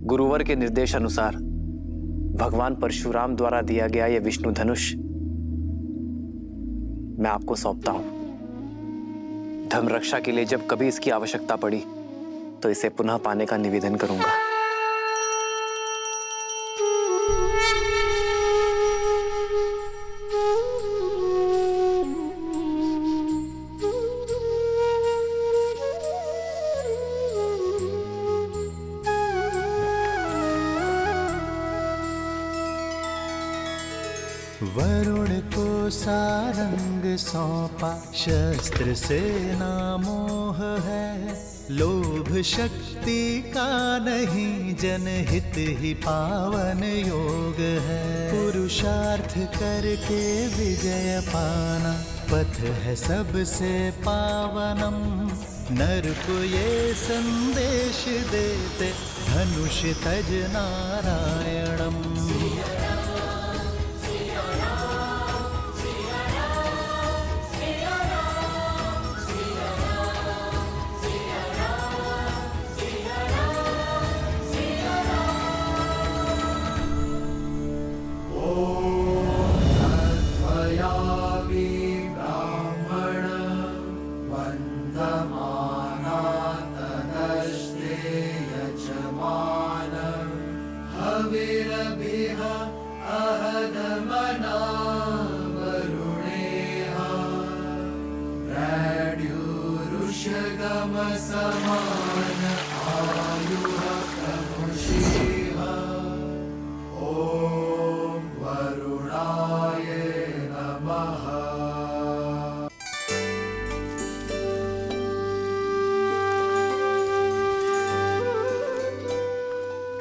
गुरुवर के निर्देश अनुसार भगवान परशुराम द्वारा दिया गया यह विष्णु धनुष मैं आपको सौंपता हूं। धर्म रक्षा के लिए जब कभी इसकी आवश्यकता पड़ी तो इसे पुनः पाने का निवेदन करूंगा। वरुण को सारंग सौंपा, शस्त्र से ना मोह है। लोभ शक्ति का नहीं, जनहित ही पावन योग है। पुरुषार्थ करके विजय पाना, पथ है सबसे पावनम। नर को ये संदेश देते, धनुष तज नारायणम। समान आयुः प्रमुषीः। ॐ वरुणाय नमः।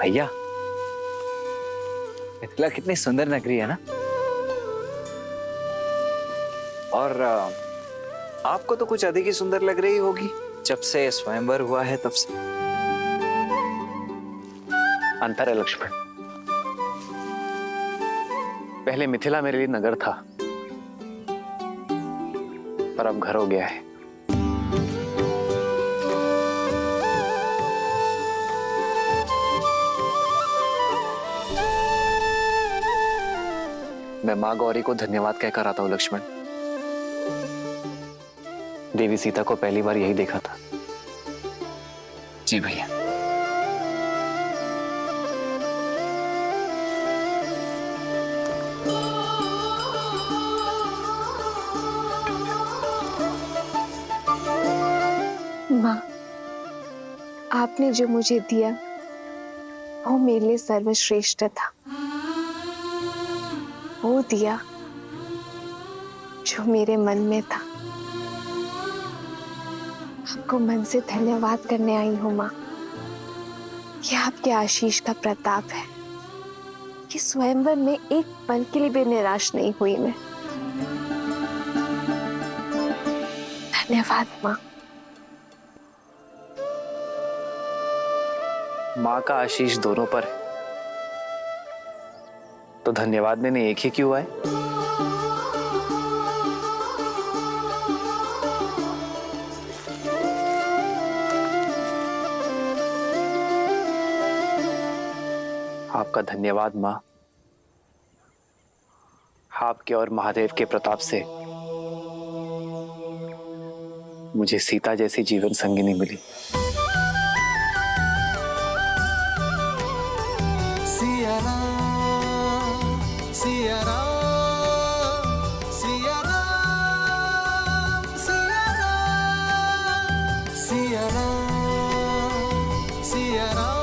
भैया, मिथिला कितनी सुंदर नगरी है ना। और आपको तो कुछ अधिक ही सुंदर लग रही होगी जब से स्वयंवर हुआ है तब से। अंतर है लक्ष्मण। पहले मिथिला मेरे लिए नगर था, पर अब घर हो गया है। मैं मां गौरी को धन्यवाद कहकर आता हूं लक्ष्मण। देवी सीता को पहली बार यही देखा था। जी भैया। माँ, आपने जो मुझे दिया वो मेरे लिए सर्वश्रेष्ठ था। वो दिया जो मेरे मन में था। आपको मन से धन्यवाद करने आई हूँ माँ। ये आपके आशीष का प्रताप है कि स्वयंवर में एक पल के लिए भी निराश नहीं हुई मैं। धन्यवाद माँ। माँ का आशीष दोनों पर है, तो धन्यवाद देने एक ही क्यों आए? आपका धन्यवाद माँ। आपके और महादेव के प्रताप से मुझे सीता जैसी जीवन संगिनी मिली। सिया राम, सिया राम, सिया राम, सिया राम, सिया राम, सिया राम।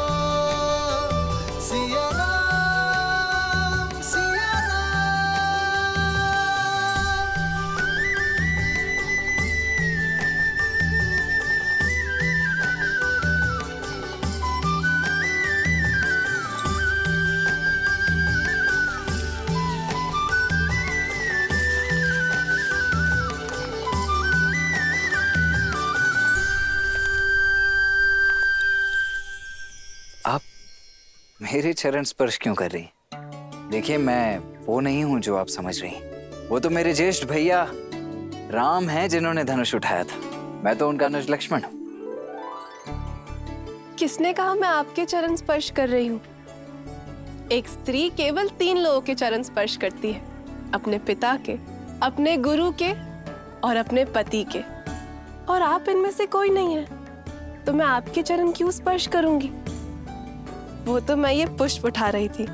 आप मेरे चरण स्पर्श क्यों कर रही? देखिए, मैं वो नहीं हूं जो आप समझ रही। वो तो मेरे ज्येष्ठ भैया राम हैं जिन्होंने धनुष उठाया था। मैं तो उनका अनुज लक्ष्मण हूं। किसने कहा मैं आपके चरण स्पर्श कर रही हूँ? एक स्त्री केवल 3 लोगों के चरण स्पर्श करती है, अपने पिता के, अपने गुरु के और अपने पति के। और आप इनमें से कोई नहीं है, तो मैं आपके चरण क्यों स्पर्श करूंगी? वो तो मैं ये पुष्प उठा रही थी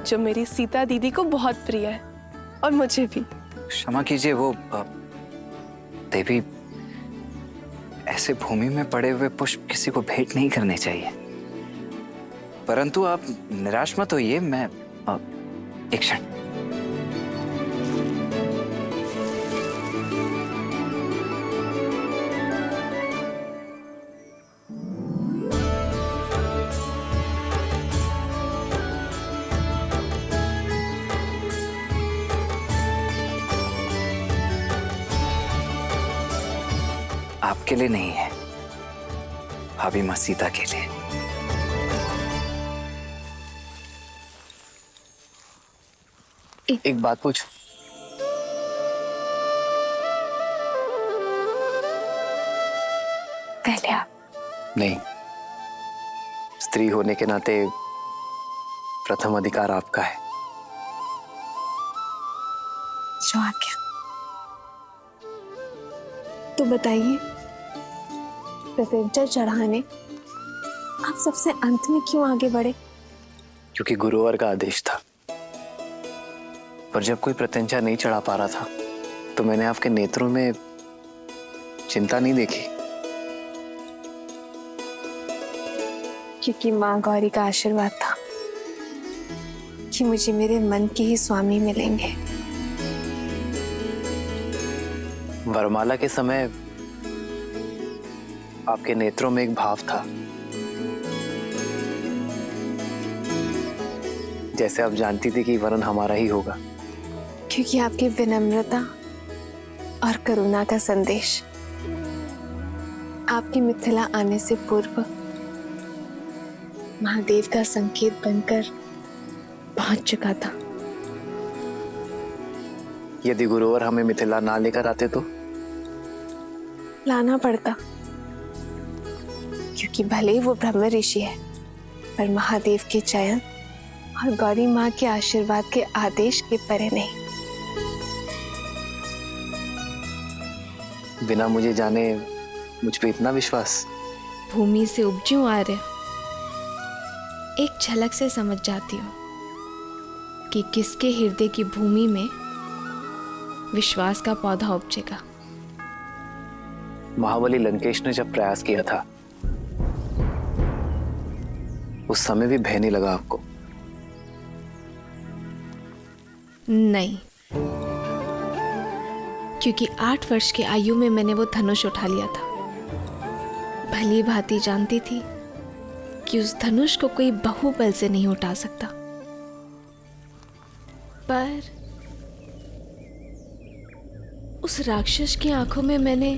जो मेरी सीता दीदी को बहुत प्रिय है और मुझे भी। क्षमा कीजिए, वो देवी, ऐसे भूमि में पड़े हुए पुष्प किसी को भेंट नहीं करने चाहिए। परंतु आप निराश मत होइए, मैं एक क्षण। आपके लिए नहीं है, भाभी माँ सीता के लिए। एक बात पूछ। पहले आप। नहीं, स्त्री होने के नाते प्रथम अधिकार आपका है। जो आज्ञा। तो बताइए, प्रत्यंचा चढ़ाने आप सबसे अंत में क्यों आगे बढ़े? क्योंकि गुरुवर का आदेश था। पर जब कोई प्रत्यंचा नहीं चढ़ा पा रहा था तो मैंने आपके नेत्रों में चिंता नहीं देखी। क्योंकि माँ गौरी का आशीर्वाद था कि मुझे मेरे मन के ही स्वामी मिलेंगे। वरमाला के समय आपके नेत्रों में एक भाव था, जैसे आप जानती थी कि वरन हमारा ही होगा। क्योंकि आपकी विनम्रता और करुणा का संदेश आपकी मिथिला आने से पूर्व महादेव का संकेत बनकर पहुंच चुका था। यदि गुरुवर हमें मिथिला ना लेकर आते तो लाना पड़ता, क्योंकि भले ही वो ब्रह्म ऋषि है, पर महादेव के चयन और गौरी माँ के आशीर्वाद के आदेश के परे नहीं। बिना मुझे जाने मुझ पे इतना विश्वास? भूमि से उपजूं आर्य, एक झलक से समझ जाती हूँ कि किसके हृदय की भूमि में विश्वास का पौधा उपजेगा। महाबली लंकेश ने जब प्रयास किया था उस समय भी भय नहीं लगा आपको? नहीं, क्योंकि 8 वर्ष की आयु में मैंने वो धनुष उठा लिया था। भली भांति जानती थी कि उस धनुष को कोई बाहुबल से नहीं उठा सकता। पर उस राक्षस की आंखों में मैंने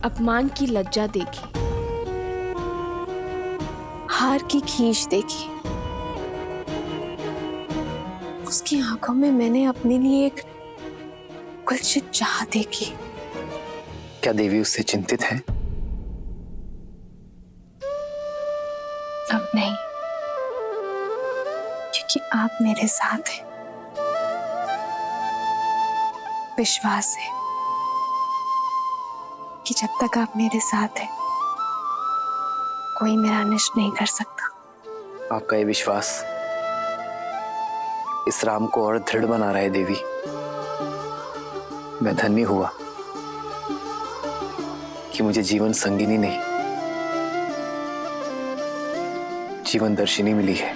अपमान की लज्जा देखी, हार की खींच देखी। उसकी आंखों में मैंने अपने लिए एक कुलसित चाह देखी। क्या देवी उससे चिंतित है? अब नहीं, क्योंकि आप मेरे साथ हैं। विश्वास है कि जब तक आप मेरे साथ हैं कोई मेरा अनिष्ट नहीं कर सकता। आपका ये विश्वास इस राम को और दृढ़ बना रहा है देवी। मैं धन्य हुआ कि मुझे जीवन संगिनी नहीं, जीवन दर्शिनी मिली है।